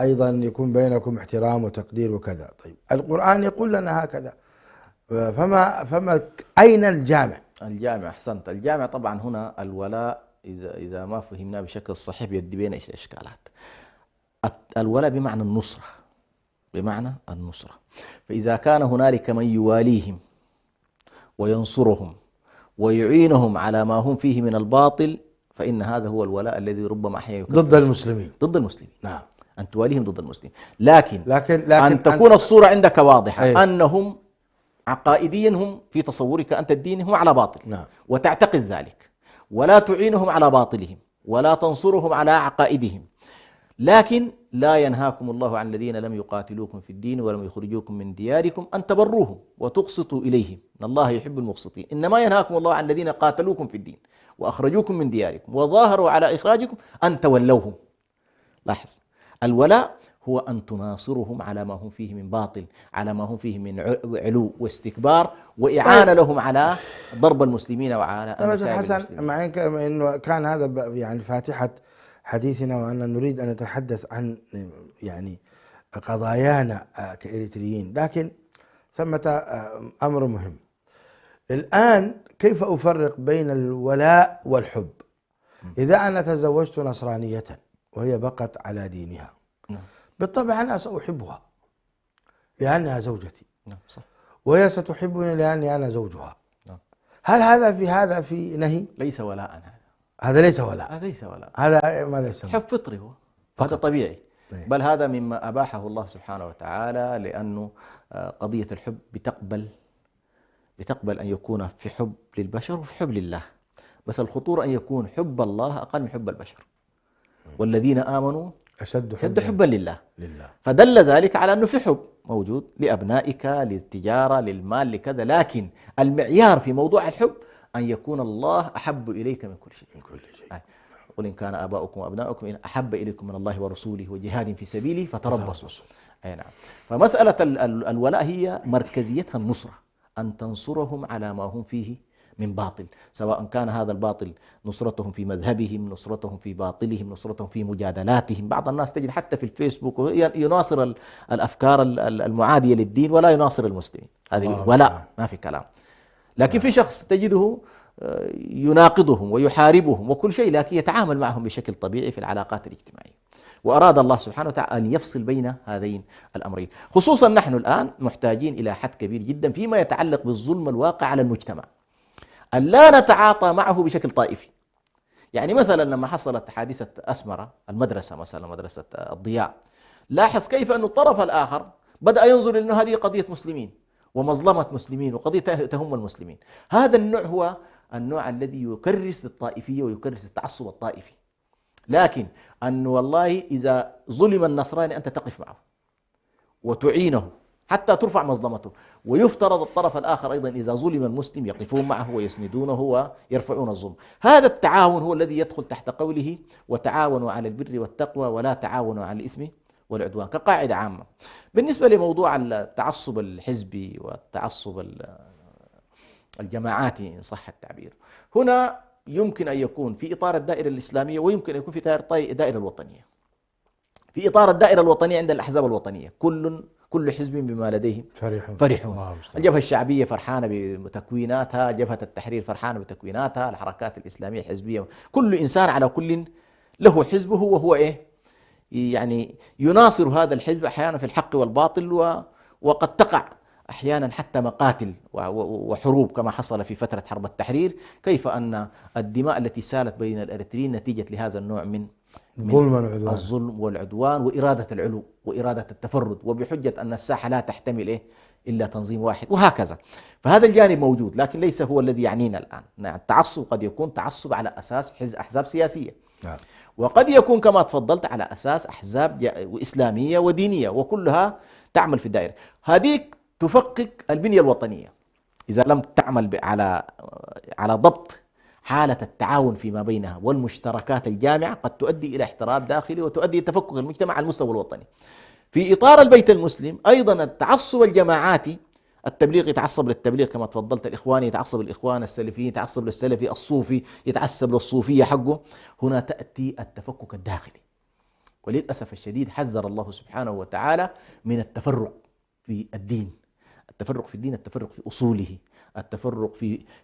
أيضا يكون بينكم احترام وتقدير وكذا. طيب القرآن يقول لنا هكذا، فما أين الجامع؟ الجامع أحسنت. الجامع طبعا هنا الولاء إذا ما فهمناه بشكل صحيح يؤدي بين إشكالات. الولاء بمعنى النصرة، بمعنى النصرة. فإذا كان هنالك من يواليهم وينصرهم ويعينهم على ما هم فيه من الباطل، فإن هذا هو الولاء الذي ربما أحيانا ضد المسلمين. ضد المسلمين. نعم. أن تواليهم ضد المسلمين، لكن أن تكون الصورة عندك واضحة. أيه. أنهم عقائديا هم في تصورك أنت الديني هم على باطل. نعم. وتعتقد ذلك ولا تعينهم على باطلهم ولا تنصرهم على عقائدهم، لكن لا ينهاكم الله عن الذين لم يقاتلوكم في الدين ولم يخرجوكم من دياركم أن تبروهم وتقسطوا إليهم إن الله يحب المقسطين. إنما ينهاكم الله عن الذين قاتلوكم في الدين وأخرجوكم من دياركم وظاهروا على إخراجكم أن تولوهم. لاحظ، الولاء هو أن تناصرهم على ما هم فيه من باطل، على ما هم فيه من علو واستكبار وإعانة لهم على ضرب المسلمين وعلى طيب حسن، مع أنه كان هذا يعني فاتحة حديثنا، وأن نريد أن نتحدث عن يعني قضايانا كإريتريين، لكن ثمة أمر مهم الآن. كيف أفرق بين الولاء والحب؟ إذا أنا تزوجت نصرانية وهي بقت على دينها، بالطبع أنا سأحبها لأنها زوجتي، وهي ستحبني لأني أنا زوجها. هل هذا في نهي؟ ليس ولاء. هذا ليس ولاء. هذا ليس ولاء. هذا ماذا يسمى؟ حب فطري هو، هذا طبيعي. بل هذا مما أباحه الله سبحانه وتعالى، لأنه قضية الحب بتقبل أن يكون في حب للبشر وفي حب لله، بس الخطورة أن يكون حب الله أقل من حب البشر. والذين آمنوا أشد حبا لله. فدل ذلك على أنه في حب موجود لأبنائك، للتجارة، للمال، لكذا، لكن المعيار في موضوع الحب أن يكون الله أحب إليك من كل شيء. قل إن كان آباؤكم وأبناؤكم إن أحب إليكم من الله ورسوله وجهاد في سبيله فتربصوا. أي نعم. فمسألة الولاء هي مركزيتها النصرة، أن تنصرهم على ما هم فيه من باطل، سواء كان هذا الباطل نصرتهم في مذهبهم، نصرتهم في باطلهم، نصرتهم في مجادلاتهم. بعض الناس تجد حتى في الفيسبوك يناصر الأفكار المعادية للدين ولا يناصر المسلمين، هذه ولا ما في كلام. لكن في شخص تجده يناقضهم ويحاربهم وكل شيء، لكن يتعامل معهم بشكل طبيعي في العلاقات الاجتماعية. وأراد الله سبحانه وتعالى أن يفصل بين هذين الأمرين، خصوصا نحن الآن محتاجين إلى حد كبير جدا فيما يتعلق بالظلم الواقع على المجتمع، أن لا نتعاطى معه بشكل طائفي. يعني مثلا لما حصلت حادثة أسمرة المدرسة، مثلا مدرسة الضياء، لاحظ كيف أن الطرف الآخر بدأ ينظر أن هذه قضية مسلمين ومظلمة مسلمين وقضية تهم المسلمين. هذا النوع هو النوع الذي يكرس الطائفية ويكرس التعصب الطائفي. لكن أنه والله إذا ظلم النصراني أنت تقف معه وتعينه حتى ترفع مظلمته، ويفترض الطرف الآخر أيضا إذا ظلم المسلم يقفون معه ويسندونه ويرفعون الظلم. هذا التعاون هو الذي يدخل تحت قوله وتعاونوا على البر والتقوى ولا تعاونوا على الإثم والعدوان كقاعدة عامة. بالنسبة لموضوع التعصب الحزبي والتعصب الجماعاتي إن صح التعبير، هنا يمكن أن يكون في إطار الدائرة الإسلامية ويمكن أن يكون في الدائرة الوطنية. في إطار الدائرة الوطنية عند الأحزاب الوطنية كل حزب بما لديهم فرحون. الجبهة الشعبية فرحانة بتكويناتها، جبهة التحرير فرحانة بتكويناتها، الحركات الإسلامية الحزبية، كل إنسان على كل له حزبه، وهو يعني يناصر هذا الحزب أحيانا في الحق والباطل، وقد تقع أحيانا حتى مقاتل وحروب كما حصل في فترة حرب التحرير. كيف أن الدماء التي سالت بين الأريتريين نتيجة لهذا النوع من الظلم والعدوان وإرادة العلو وإرادة التفرد، وبحجة أن الساحة لا تحتمل إلا تنظيم واحد وهكذا. فهذا الجانب موجود لكن ليس هو الذي يعنينا الآن. التعصب قد يكون تعصب على أساس أحزاب سياسية، نعم. وقد يكون كما تفضلت على أساس أحزاب إسلامية ودينية، وكلها تعمل في الدائرة. هذيك تفكك البنية الوطنية إذا لم تعمل على ضبط حالة التعاون فيما بينها والمشتركات الجامعة، قد تؤدي إلى احتراب داخلي وتؤدي إلى تفكك المجتمع على المستوى الوطني. في إطار البيت المسلم أيضا التعصب الجماعاتي، التبليغ يتعصب للتبليغ كما تفضلت، الإخواني يتعصب للإخوان، السلفيين يتعصب للسلفي، الصوفي يتعصب للصوفية حقه. هنا تأتي التفكك الداخلي، وللأسف الشديد حذر الله سبحانه وتعالى من التفرق في الدين. التفرق في الدين، التفرق في أصوله، التفرق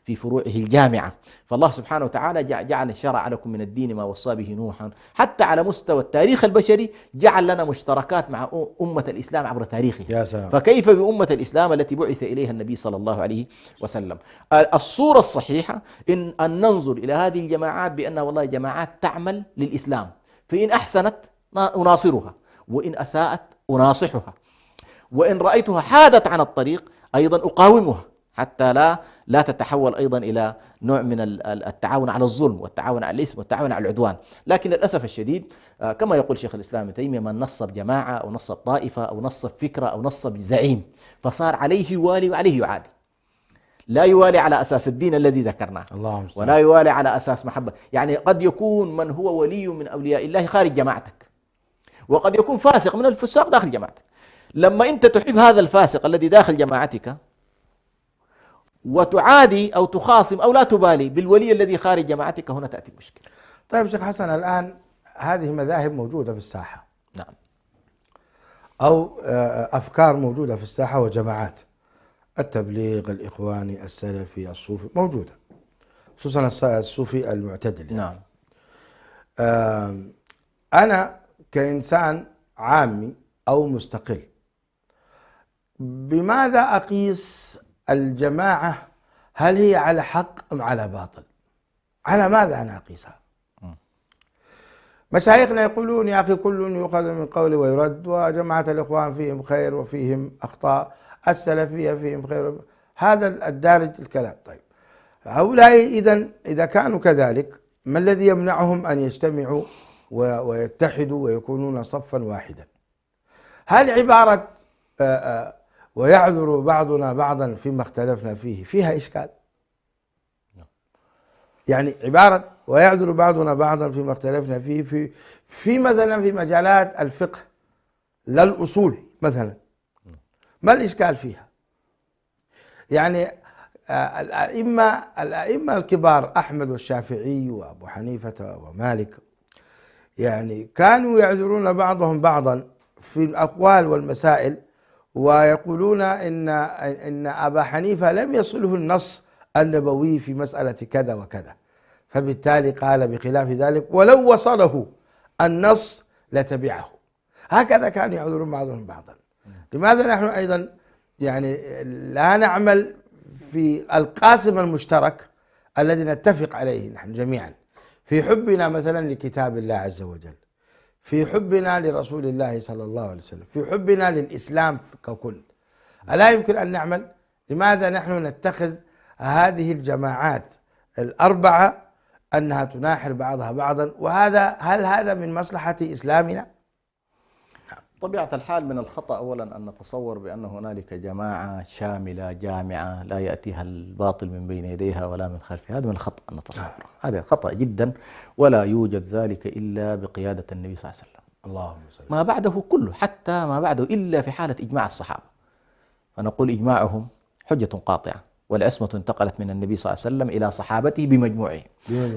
في فروعه الجامعة. فالله سبحانه وتعالى جعل شرع لكم من الدين ما وصى به نوحا. حتى على مستوى التاريخ البشري جعل لنا مشتركات مع أمة الإسلام عبر تاريخه. يا سلام. فكيف بأمة الإسلام التي بعث إليها النبي صلى الله عليه وسلم؟ الصورة الصحيحة أن ننظر إلى هذه الجماعات بأنها والله جماعات تعمل للإسلام، فإن أحسنت أناصرها، وإن أساءت أناصحها، وإن رأيتها حادت عن الطريق أيضا أقاومها، حتى لا تتحول أيضا إلى نوع من التعاون على الظلم والتعاون على الإثم والتعاون على العدوان. لكن للأسف الشديد كما يقول شيخ الإسلام ابن تيمية: من نصب جماعة أو نصب طائفة أو نصب فكرة أو نصب زعيم فصار عليه يوالي وعليه يعادي. لا يوالي على أساس الدين الذي ذكرناه، ولا يوالي على أساس محبة. يعني قد يكون من هو ولي من أولياء الله خارج جماعتك، وقد يكون فاسق من الفساق داخل جماعتك. لما أنت تحب هذا الفاسق الذي داخل جماعتك وتعادي أو تخاصم أو لا تبالي بالولي الذي خارج جماعتك، هنا تأتي المشكلة. طيب شيخ حسن، الآن هذه مذاهب موجودة في الساحة، نعم، أو أفكار موجودة في الساحة وجماعات، التبليغ، الإخواني، السلفي، الصوفي موجودة، خصوصا الصوفي المعتدل. نعم. أنا كإنسان عامي أو مستقل، بماذا أقيس الجماعة؟ هل هي على حق أم على باطل؟ على ماذا أنا أقيسها؟ مشايخنا يقولون يا أخي كل يؤخذ من قوله ويرد، وجماعة الإخوان فيهم خير وفيهم أخطاء، السلفية فيهم خير، هذا الدارج الكلام. طيب هؤلاء إذا كانوا كذلك، ما الذي يمنعهم أن يجتمعوا ويتحدوا ويكونون صفا واحدا؟ هل عبارة ويعذر بعضنا بعضا فيما اختلفنا فيها إشكال؟ يعني عبارة ويعذر بعضنا بعضا فيما اختلفنا فيه في مثلا في مجالات الفقه لا الأصول مثلا، ما الإشكال فيها؟ يعني الأئمة الكبار أحمد والشافعي وأبو حنيفة ومالك، يعني كانوا يعذرون بعضهم بعضا في الأقوال والمسائل، ويقولون إن أبا حنيفة لم يصله النص النبوي في مسألة كذا وكذا، فبالتالي قال بخلاف ذلك ولو وصله النص لتبعه. هكذا كانوا يعذرون بعضهم بعضا. لماذا نحن أيضا يعني لا نعمل في القاسم المشترك الذي نتفق عليه نحن جميعا في حبنا مثلا لكتاب الله عز وجل، في حبنا لرسول الله صلى الله عليه وسلم، في حبنا للإسلام ككل؟ ألا يمكن أن نعمل؟ لماذا نحن نتخذ هذه الجماعات الأربعة أنها تناحر بعضها بعضا؟ هل هذا من مصلحة إسلامنا؟ طبيعة الحال من الخطأ أولا أن نتصور بأن هنالك جماعة شاملة جامعة لا يأتيها الباطل من بين يديها ولا من خلفها. هذا من الخطأ أن نتصور، هذا خطأ جدا، ولا يوجد ذلك إلا بقيادة النبي صلى الله عليه وسلم. اللهم صل. ما بعده كله، حتى ما بعده إلا في حالة إجماع الصحابة، فنقول إجماعهم حجة قاطعة، والعصمة انتقلت من النبي صلى الله عليه وسلم إلى صحابته بمجموعهم.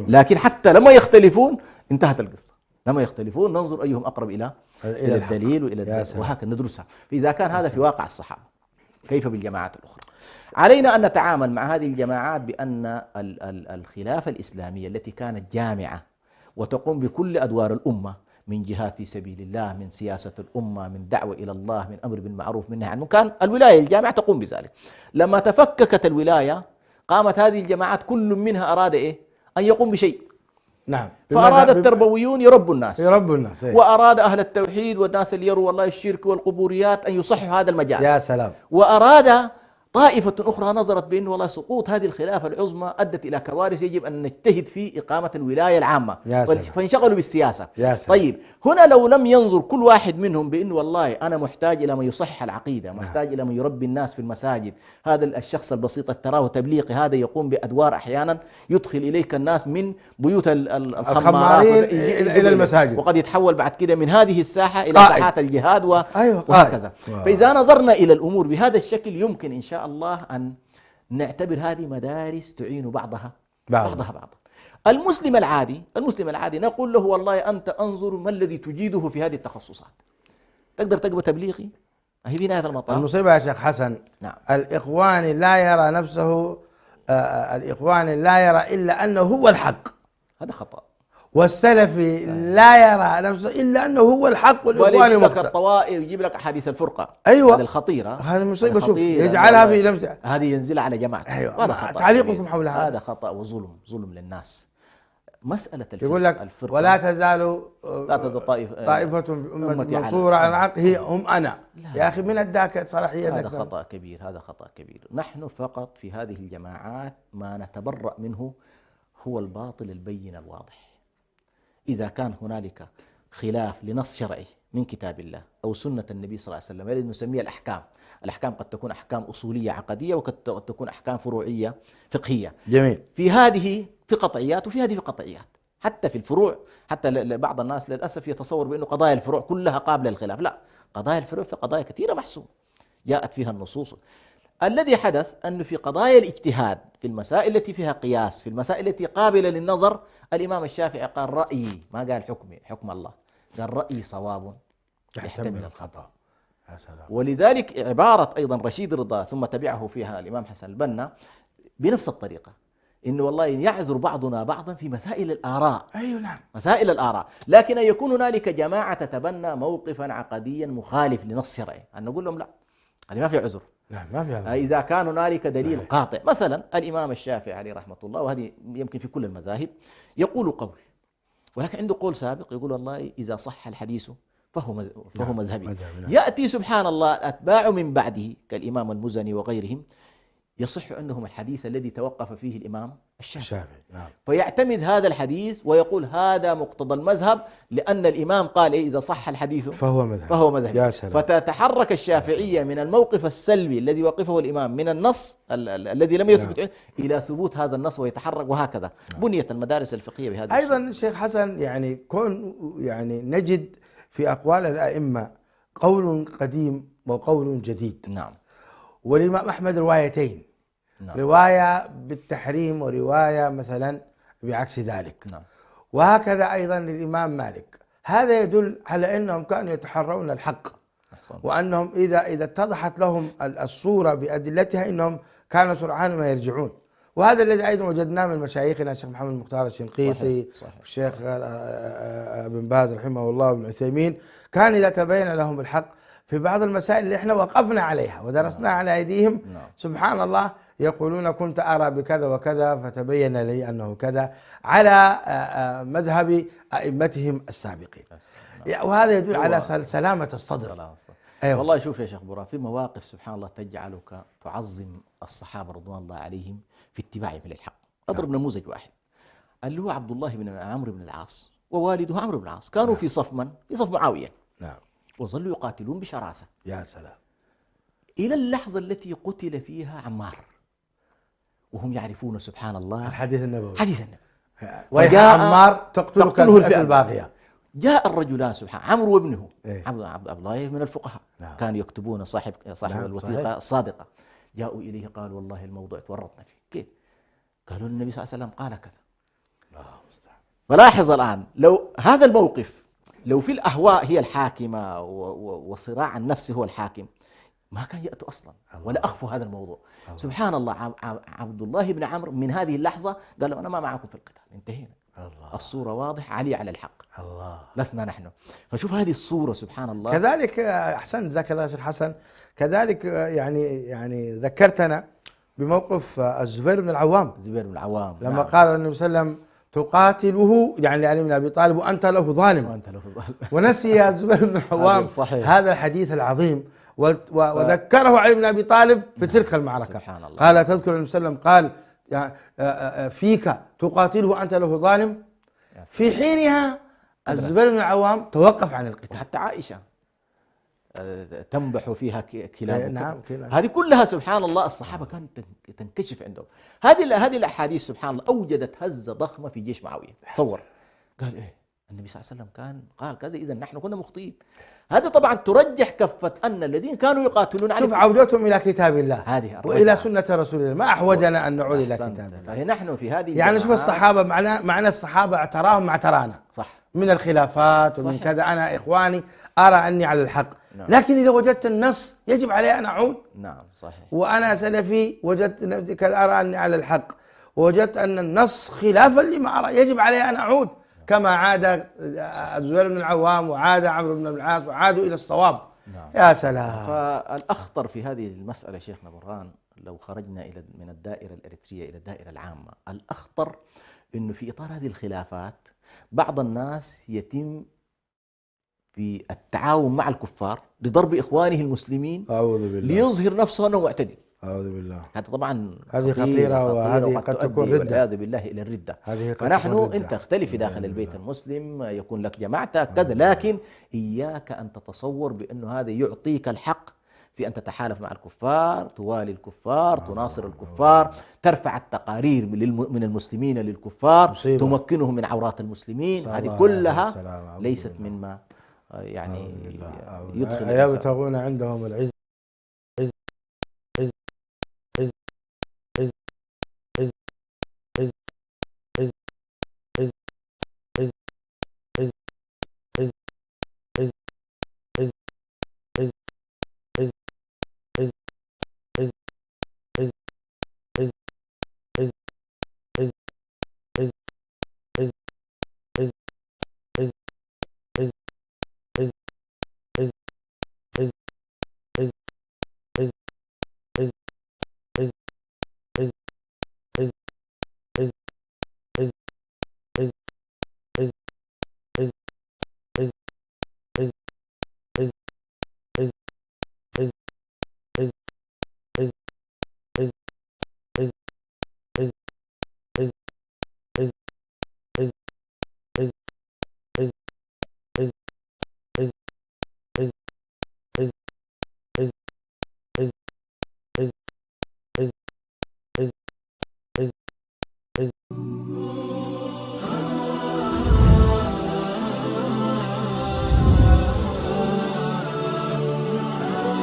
لكن حتى لما يختلفون انتهت القصة، لما يختلفون ننظر أيهم أقرب إلى الدليل وإلى الدليل، وهكذا ندرسها. فإذا كان هذا في واقع الصحابة، كيف بالجماعات الأخرى؟ علينا أن نتعامل مع هذه الجماعات بأن الخلافة الإسلامية التي كانت جامعة وتقوم بكل أدوار الأمة، من جهاد في سبيل الله، من سياسة الأمة، من دعوة إلى الله، من أمر بالمعروف، من نهي عن المنكر، الولاية الجامعة تقوم بذلك. لما تفككت الولاية قامت هذه الجماعات كل منها أراد أن يقوم بشيء، نعم. فأراد التربويون يربوا الناس، يربوا الناس، وأراد أهل التوحيد والناس اللي يروا والله الشرك والقبوريات أن يصححوا هذا المجال. يا سلام. وأراد طائفة أخرى نظرت بأنه والله سقوط هذه الخلافة العظمى أدت إلى كوارث يجب أن نجتهد في إقامة الولاية العامة، فانشغلوا بالسياسة. طيب هنا لو لم ينظر كل واحد منهم بأنه والله أنا محتاج إلى من يصحح العقيدة، محتاج إلى من يربي الناس في المساجد، هذا الشخص البسيط تراه تبليغي هذا يقوم بأدوار أحيانا يدخل إليك الناس من بيوت الخمارات إلى المساجد، وقد يتحول بعد كده من هذه الساحة إلى ساحات الجهاد وهكذا. فإذا نظرنا إلى الأمور بهذا الشكل يمكن إن شاء الله أن نعتبر هذه مدارس تعين بعضها بعضا. المسلم العادي نقول له والله أنت أنظر ما الذي تجيده في هذه التخصصات، تقدر تقبل تبليغي، هي في نهاية المطاف. المصيبة يا شيخ حسن، نعم، الإخواني لا يرى نفسه، الإخواني لا يرى إلا أنه هو الحق، هذا خطأ. والسلفي لا يرى نفسه إلا أنه هو الحق، والإخواني يجيب لك الطوائف ويجيب لك أحاديث الفرقة. أيوة، هذه الخطيرة، هذه مصيبة. شوف يجعلها في لمسة، هذه ينزل على جماعته. أيوة. هذا خطأ. تعليقكم حول هذا خطأ وظلم للناس. مسألة يقول لك ولا تزال طائفة أمتي منصورة على الحق هم أنا. يا أخي من أداك صلاحية؟ هذا خطأ كبير. نحن فقط في هذه الجماعات ما نتبرأ منه هو الباطل البين الواضح. إذا كان هنالك خلاف لنص شرعي من كتاب الله أو سنة النبي صلى الله عليه وسلم الذي نسميها الأحكام قد تكون أحكام أصولية عقدية وقد تكون أحكام فروعية فقهية. جميل. في هذه في قطعيات وفي هذه في قطعيات، حتى في الفروع. حتى بعض الناس للأسف يتصور بأنه قضايا الفروع كلها قابلة للخلاف. لا، قضايا الفروع في قضايا كثيرة محسومة جاءت فيها النصوص. الذي حدث أنه في قضايا الاجتهاد، في المسائل التي فيها قياس، في المسائل التي قابلة للنظر، الإمام الشافعي قال رأيي، ما قال حكم الله، قال رأيي صواب يحتمل الخطأ. يا سلام. ولذلك عبارة أيضا رشيد رضا ثم تبعه فيها الإمام حسن البنا بنفس الطريقة، إنه والله يعذر بعضنا بعضا في مسائل الآراء. أيوة نعم، مسائل الآراء، لكن أن يكون هنالك جماعة تتبنى موقفا عقديا مخالف لنص شرعي، أن نقول لهم لا، هذه ما في عذر. نعم، ما في عذر إذا كان هنالك دليل صحيح. قاطع. مثلا الإمام الشافعي عليه رحمة الله، وهذه يمكن في كل المذاهب، يقول قول، ولكن عنده قول سابق يقول والله إذا صح الحديث فهو مذهبي. يأتي سبحان الله أتباع من بعده كالإمام المزني وغيرهم يصح عندهم الحديث الذي توقف فيه الإمام الشافعي. نعم. فيعتمد هذا الحديث ويقول هذا مقتضى المذهب، لأن الإمام قال إذا صح الحديث فهو مذهب. يا سلام. فتتحرك الشافعية من الموقف السلبي الذي وقفه الإمام من النص الذي لم يثبت إلى ثبوت هذا النص ويتحرك، وهكذا بنيت المدارس الفقهية بهذا أيضا شيخ حسن، يعني نجد في أقوال الأئمة قول قديم وقول جديد. نعم. والإمام أحمد روايتين. نعم. رواية بالتحريم ورواية مثلا بعكس ذلك. نعم. وهكذا أيضا للإمام مالك. هذا يدل على أنهم كانوا يتحرون الحق، وأنهم إذا اتضحت لهم الصورة بأدلتها أنهم كانوا سرعان ما يرجعون. وهذا الذي أيضا وجدناه من مشايخنا الشيخ محمد المختار الشنقيطي، الشيخ ابن باز رحمه الله وابن عثيمين، كان إذا تبين لهم الحق في بعض المسائل اللي احنا وقفنا عليها ودرسناها على أيديهم، سبحان الله يقولون كنت أرى بكذا وكذا فتبين لي أنه كذا، على مذهب أئمتهم السابقين. وهذا يدل على سلامة الصدر. أيوة. والله شوف يا شيخ برا، في مواقف سبحان الله تجعلك تعظم الصحابة رضوان الله عليهم في اتباعهم للحق. أضرب نموذج واحد، اللي هو عبد الله بن عمرو بن العاص ووالده عمرو بن العاص، كانوا في صف معاوية. نعم. وظلوا يقاتلون بشراسة. يا سلام. إلى اللحظة التي قتل فيها عمار، وهم يعرفون سبحان الله الحديث النبوي. حديث النبي. وجاء عمار تقتله الفئة الباغية. جاء الرجلان سبحان عمرو وابنه عبد الله من الفقهاء. نعم. كانوا يكتبون صاحب الوثيقة الصادقة. جاءوا إليه قالوا والله الموضوع تورطنا فيه. كيف؟ قالوا النبي صلى الله عليه وسلم قال كذا. فلاحظ الآن، لو هذا الموقف لو في الأهواء هي الحاكمة وصراع النفس هو الحاكم، ما كان يأتوا أصلا ولا أخفوا هذا الموضوع. سبحان الله. عبد الله بن عمرو من هذه اللحظة قال له أنا ما معكم في القتال، انتهينا. الصورة واضح، علي على الحق، لسنا نحن. فشوف هذه الصورة سبحان الله. كذلك أحسن جزاك الله شيخ حسن، كذلك يعني ذكرتنا بموقف الزبير بن العوام. الزبير بن العوام لما قال النبي صلى الله عليه وسلم تقاتله يعني علي بن أبي طالب وأنت له ظالم. وأنت له ظالم. ونسي الزبير بن العوام هذا الحديث العظيم وذكره علي بن أبي طالب في تلك المعركة. سبحان الله. قال تذكر النبي صلى الله عليه وسلم قال فيك تقاتله وأنت له ظالم. في حينها الزبير بن العوام توقف عن القتال. حتى عائشة تنبح فيها كلاب. نعم. هذه كلها سبحان الله الصحابة كانت تنكشف عندهم. هذه الأحاديث سبحان الله أوجدت هزة ضخمة في جيش معاوية. تصور قال إيه النبي صلى الله عليه وسلم قال كذا، إذا نحن كنا مخطئين. هذا طبعا ترجح كفة أن الذين كانوا يقاتلون شوف عودتهم إلى كتاب الله هذه وإلى سنة رسول الله، ما أحوجنا أن نعود إلى كتاب الله. فنحن في هذه يعني شوف الصحابة معنا الصحابة اعتراهم مع ترانا صح من الخلافات ومن كذا. أنا إخواني أرى أني على الحق. نعم. لكن إذا وجدت النص يجب علي أن أعود. نعم صحيح. وأنا سلفي وجدت نفسي كذا أرى أني على الحق، ووجدت أن النص خلافا لما أرى يجب علي أن أعود. كما عاد الزبير بن العوام وعاد عمرو بن العاص وعادوا إلى الصواب. نعم. يا سلام. فالأخطر في هذه المسألة شيخنا برهان، لو خرجنا من الدائرة الإريترية إلى الدائرة العامة، الأخطر أنه في إطار هذه الخلافات بعض الناس يتم في التعاون مع الكفار لضرب إخوانه المسلمين. أعوذ بالله. ليظهر نفسه أنه معتدل. أعوذ بالله. هذا طبعا هذه خطيرة وهذه قد تكون ردة والعياذ بالله إلى الردة. فنحن أنت اختلف داخل البيت المسلم، يكون لك جماعتك كذا، لكن إياك أن تتصور بأنه هذا يعطيك الحق في أن تتحالف مع الكفار، توالي الكفار، تناصر الكفار، ترفع التقارير من المسلمين للكفار، مصيبة. تمكنهم من عورات المسلمين. هذه كلها ليست مما يعني يدخل يبتغون عندهم العز is